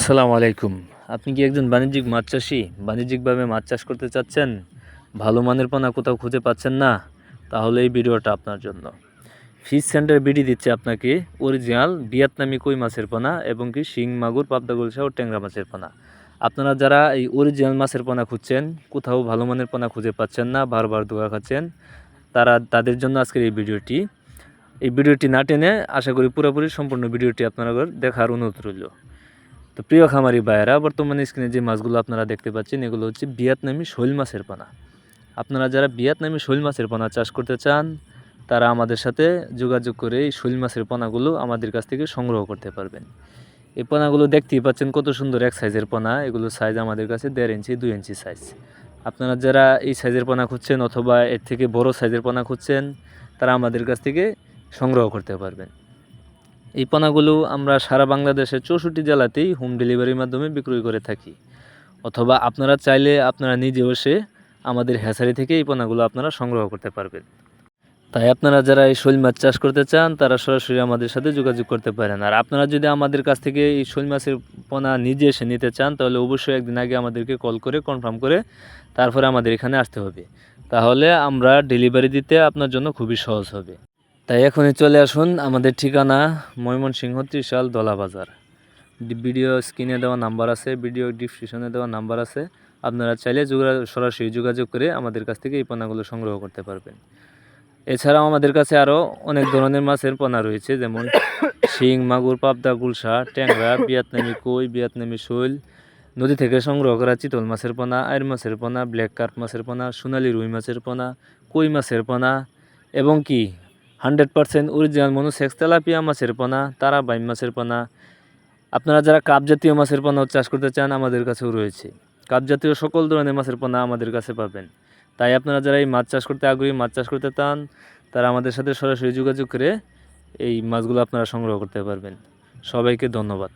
আসসালামু আলাইকুম। আপনি কি একজন বাণিজ্যিক মাছ চাষী? বাণিজ্যিকভাবে মাছ চাষ করতে চাচ্ছেন? ভালো মানের পোনা কোথাও খুঁজে পাচ্ছেন না? তাহলে এই ভিডিওটা আপনার জন্য। ফিশ সেন্টার বিডি দিচ্ছে আপনাকে অরিজিনাল ভিয়েতনামি কই মাছের পোনা এবং কি শিং, মাগুর, পাবদা, গুলশা ও ট্যাংরা মাছের পোনা। আপনারা যারা এই অরিজিনাল মাছের পোনা খুঁজছেন, কোথাও ভালো মানের পোনা খুঁজে পাচ্ছেন না, বারবার ধোঁকা খাচ্ছেন, তাদের জন্য আজকের এই ভিডিওটি। এই ভিডিওটি না টেনে আশা করি পুরোপুরি সম্পূর্ণ ভিডিওটি আপনাদের দেখার অনুরোধ রইল। তো প্রিয় খামারি ভাইয়েরা, বর্তমানে স্ক্রিনে যে মাছগুলো আপনারা দেখতে পাচ্ছেন এগুলো হচ্ছে ভিয়েতনামি শৈল মাছের পোনা। আপনারা যারা ভিয়েতনামি শৈল মাছের পোনা চাষ করতে চান তারা আমাদের সাথে যোগাযোগ করে এই শৈল মাছের পোনাগুলো আমাদের কাছ থেকে সংগ্রহ করতে পারবেন। এই পোনাগুলো দেখতেই পাচ্ছেন কত সুন্দর এক সাইজের পোনা। এগুলো সাইজ আমাদের কাছে 1.5 ইঞ্চি 2 ইঞ্চি সাইজ। আপনারা যারা এই সাইজের পোনা খুঁজছেন অথবা এর থেকে বড় সাইজের পোনা খুঁজছেন তারা আমাদের কাছ থেকে সংগ্রহ করতে পারবেন। এই পোনাগুলো আমরা সারা বাংলাদেশের 64 জেলাতেই হোম ডেলিভারির মাধ্যমে বিক্রয় করে থাকি, অথবা আপনারা চাইলে আপনারা নিজে এসে আমাদের হ্যাচারি থেকে এই পোনাগুলো আপনারা সংগ্রহ করতে পারবেন। তাই আপনারা যারা এই শৈল মাছ চাষ করতে চান তারা সরাসরি আমাদের সাথে যোগাযোগ করতে পারেন। আর আপনারা যদি আমাদের কাছ থেকে এই শৈল মাছের পোনা নিজে এসে নিতে চান তাহলে অবশ্যই একদিন আগে আমাদেরকে কল করে কনফার্ম করে তারপরে আমাদের এখানে আসতে হবে। তাহলে আমরা ডেলিভারি দিতে আপনার জন্য খুবই সহজ হবে। তাই এখনই চলে আসুন। আমাদের ঠিকানা ময়মনসিংহ ত্রিশাল দলা বাজার। ভিডিও স্ক্রিনে দেওয়া নাম্বার আছে, ভিডিও ডিসক্রিপশনে দেওয়া নাম্বার আছে। আপনারা চাইলে সরাসরি যোগাযোগ করে আমাদের কাছ থেকে এই পোনাগুলো সংগ্রহ করতে পারবেন। এছাড়াও আমাদের কাছে আরও অনেক ধরনের মাছের পোনা রয়েছে, যেমন শিং, মাগুর, পাবদা, গুলশা, ট্যাংরা, ভিয়েতনামি কই, ভিয়েতনামি শৈল, নদী থেকে সংগ্রহ করা চিতল মাছের পোনা, আইর মাছের পোনা, ব্ল্যাক কার্প মাছের পোনা, সোনালি রুই মাছের পোনা, কই মাছের পোনা এবং কি 100% অরিজিনাল মনোসেক্স তেলাপিয়া মাছের পোনা, তারা বাইম মাছের পোনা। আপনারা যারা কাপ জাতীয় মাছের পোনা চাষ করতে চান আমাদের কাছেও রয়েছে। কাপ জাতীয় সকল ধরনের মাছের পোনা আমাদের কাছে পাবেন। তাই আপনারা যারা এই মাছ চাষ করতে আগ্রহী, মাছ চাষ করতে চান, তারা আমাদের সাথে সরাসরি যোগাযোগ করে এই মাছগুলো আপনারা সংগ্রহ করতে পারবেন। সবাইকে ধন্যবাদ।